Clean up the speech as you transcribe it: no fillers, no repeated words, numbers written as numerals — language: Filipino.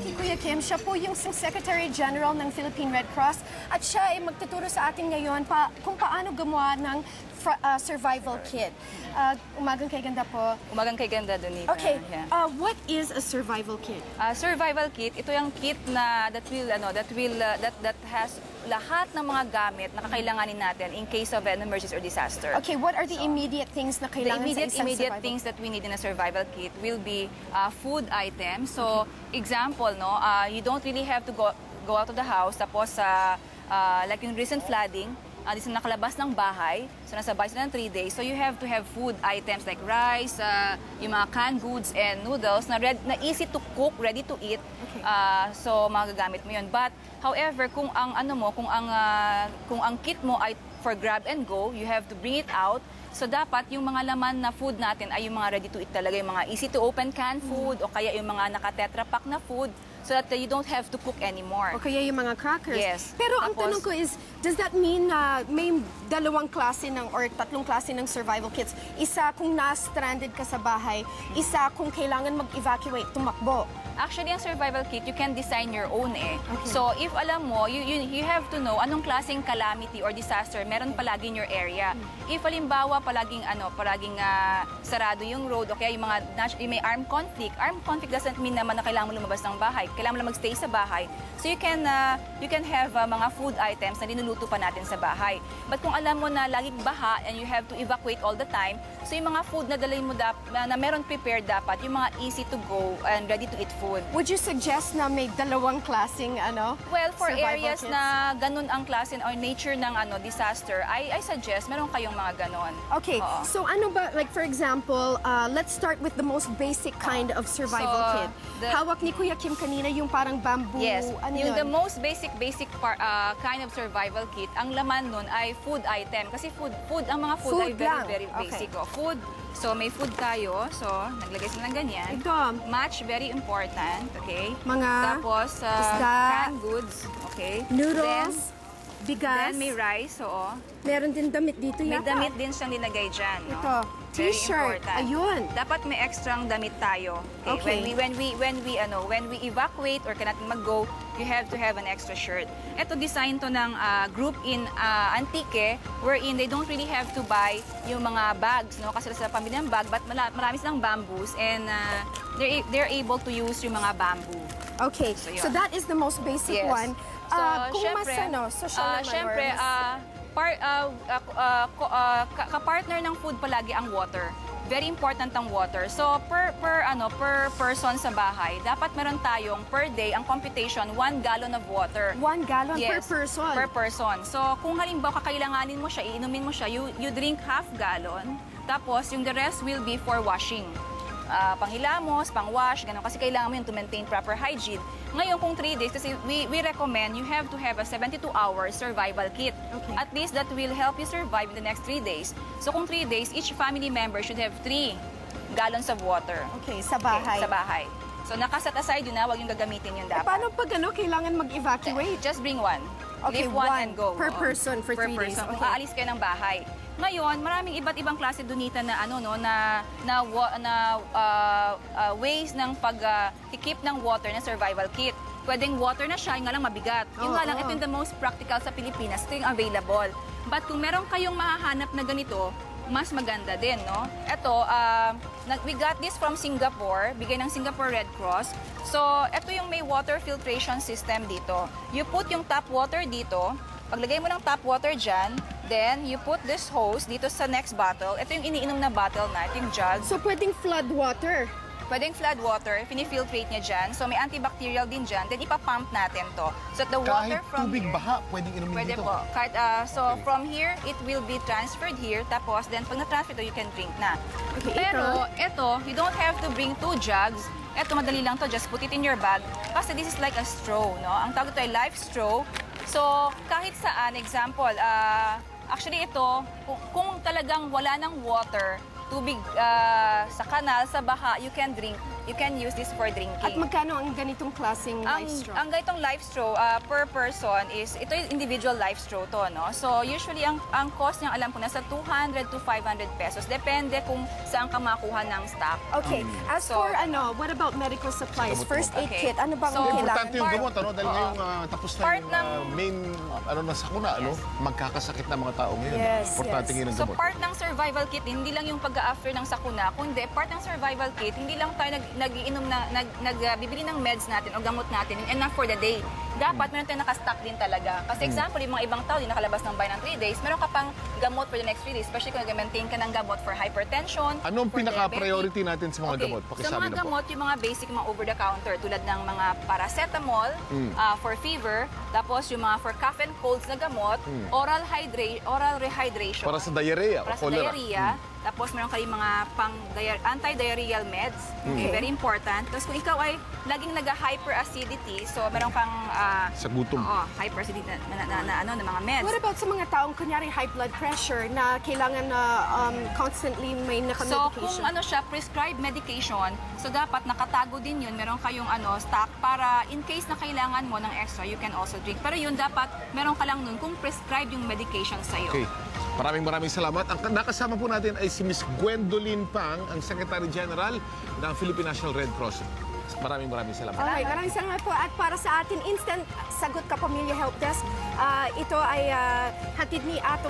kay Kuya Kim. Siya po yung Secretary General ng Philippine Red Cross at siya ay magtuturo sa atin ngayon kung paano gumawa ng survival kit. Umagang kay ganda po. Umagang kay ganda, Donita. Okay, what is a survival kit? Survival kit, ito yung kit na that has lahat ng mga gamit na kakailanganin natin in case of an emergency or disaster. Okay, what are the immediate things na kailangan sa isang immediate things that we need in a survival kit will be food items. So, example, no, you don't really have to go out of the house. Tapos, like yung recent flooding, this na nakalabas ng bahay. So, nasa bahay sila ng 3 days. So, you have to have food items like rice, yung mga canned goods and noodles na easy to cook, ready to eat. Okay. So, magagamit mo yun. But, however, kung ang kit mo ay for grab and go, you have to bring it out. So, dapat yung mga laman na food natin ay yung mga ready to eat talaga, yung mga easy to open canned food o kaya yung mga naka-tetra pack na food. So that you don't have to cook anymore. O kaya yung mga crackers. Yes. Pero ang tanong ko is, does that mean na may dalawang klase or tatlong klase ng survival kits? Isa kung na-stranded ka sa bahay, isa kung kailangan mag-evacuate, tumakbo. Actually, ang survival kit, you can design your own eh. Okay. So, if alam mo, you have to know anong klaseng calamity or disaster meron palagi in your area. If halimbawa, palaging sarado yung road, o kaya yung may armed conflict doesn't mean naman na kailangan mo lumabas ng bahay. Kailangan mo lang magstay sa bahay. So, you can have mga food items na linuluto pa natin sa bahay. But kung alam mo na laging baha and you have to evacuate all the time, so yung mga food na dalhin mo na meron prepared dapat, yung mga easy to go and ready to eat food. Would you suggest na may dalawang klaseng Well, for areas kits? na ganun ang klase or nature ng disaster, I suggest meron kayong mga ganon. Okay, so ano ba, like for example, let's start with the most basic kind of survival kit. Hawak ni Kuya Kim kanina yung parang bamboo. Yes, ano the most basic kind of survival kit, ang laman nun ay food item. Kasi ang mga food ay very basic. Okay. Food, so may food tayo. So, naglagay sila ng ganyan. Ito. Match, very important. Okay? Mga Tapos, isda, canned goods. Okay? noodles, bigas. Then may rice, oo. Meron din damit dito May yata. damit din siyang nilagay dyan. No? Ito, Very t-shirt. important. Ayun. Dapat may extrang damit tayo. Okay. When we evacuate or cannot mag-go, you have to have an extra shirt. Ito design to ng group in Antique, wherein they don't really have to buy yung mga bags, no? Kasi sa pamilya ng bag, but marami silang bamboos and they're able to use yung mga bamboo. Okay, so that is the most basic one. So, Kung syempre, social syempre, kapartner ng food palagi ang water. Very important ang water. So, per person sa bahay, dapat meron tayong per day, ang computation, 1 gallon of water. 1 gallon per Yes, person? Per person. So, kung halimbawa kakailanganin mo siya, iinumin mo siya, you drink half gallon, tapos yung the rest will be for washing. Panghilamos, pang-wash, gano'n. Kasi kailangan mo yun to maintain proper hygiene. Ngayon, kung 3 days, kasi we recommend you have to have a 72-hour survival kit. Okay. At least that will help you survive in the next 3 days. So, kung 3 days, each family member should have 3 gallons of water. Okay, sa bahay. Okay, sa bahay. So, nakaset aside yun na, huwag yung gagamitin yun dapat. Paano pag kailangan mag-evacuate? Just bring one. Okay, Leave one and go. Per person for 3 days. Kung Okay. aalis kayo ng bahay. Ngayon, maraming iba't ibang klase Donita na ways ng pag-keep ng water na survival kit. Pwedeng water na siya, yung nga lang mabigat. Yung nga lang, ito yung the most practical sa Pilipinas. Ito yung available. But kung meron kayong mahahanap na ganito, mas maganda din, no? Ito, we got this from Singapore, bigay ng Singapore Red Cross. So, ito yung may water filtration system dito. You put yung tap water dito, paglagay mo ng tap water dyan, then you put this hose dito sa next bottle. Ito yung iniinom na bottle na, ito yung jug. So, pwedeng flood water? Pwedeng flood water, finifiltrate niya dyan. So, may antibacterial din dyan. Then, ipapump natin to. So, the water from tubig here, baha, pwedeng inumin pwede dito. po. Kahit, so, from here, it will be transferred here. Tapos, then, pag na-transfer ito, you can drink na. Okay, Pero, ito, you don't have to bring 2 jugs. Ito, madali lang to. Just put it in your bag. Kasi this is like a straw, no? Ang tawag ito ay life straw. So, kahit saan, example, actually ito, kung talagang wala ng water, tubig sa kanal, sa baha, you can drink you can use this for drinking. At magkano ang ganitong klaseng life straw? Ang ganitong life straw per person is, ito yung individual life straw to, no? So usually ang cost niya alam ko nasa 200 to 500 pesos. Depende kung saan ka makuha ng stock. Okay. As So, for what about medical supplies? First aid Okay. kit, ano bang So, kailangan? Importante yung gamot, ano? Dahil ngayong tapos na Part yung main, na sakuna, ano? Magkakasakit na mga tao ngayon. Yes, Importante yes. ngayon ang So gamot. part ng survival kit, hindi lang yung pag-after ng sakuna, kundi part ng survival kit, hindi lang tayo nag-iinom na, nagbibili ng meds natin o gamot natin, enough for the day. Dapat meron tayong nakastock din talaga. Kasi example, yung mga ibang tao, yung nakalabas ng buy ng 3 days, meron ka pang gamot for the next 3 days, especially kung nag-maintain ka ng gamot for hypertension. Anong for pinaka-priority natin sa mga gamot? Sa Pakisabi mga na po. gamot, yung mga basic, mga over-the-counter, tulad ng mga paracetamol for fever, tapos yung mga for cough and colds na gamot, oral rehydration. Para sa diarrhea o Para sa cholera. diarrhea. Tapos meron kayong mga anti-diarrheal meds. Okay, very important. Tapos kung ikaw ay laging nag-hyperacidity, so meron kang Sa gutom. hyperacidity na mga meds. What about sa mga taong kunyari high blood pressure na kailangan na constantly may So naka-medication? kung prescribed medication, so dapat nakatago din yun. Meron kayong stock para in case na kailangan mo ng extra, you can also drink. Pero yun dapat meron ka lang nun kung prescribed yung medication sa'yo. Okay. Maraming salamat. Ang nakasama po natin ay si Miss Gwendolyn Pang, ang Secretary General ng Philippine National Red Cross. Maraming salamat. Okay, maraming salamat po. At para sa atin, Instant Sagot Ka Pamilya Help Desk, ito ay hatid ni Ato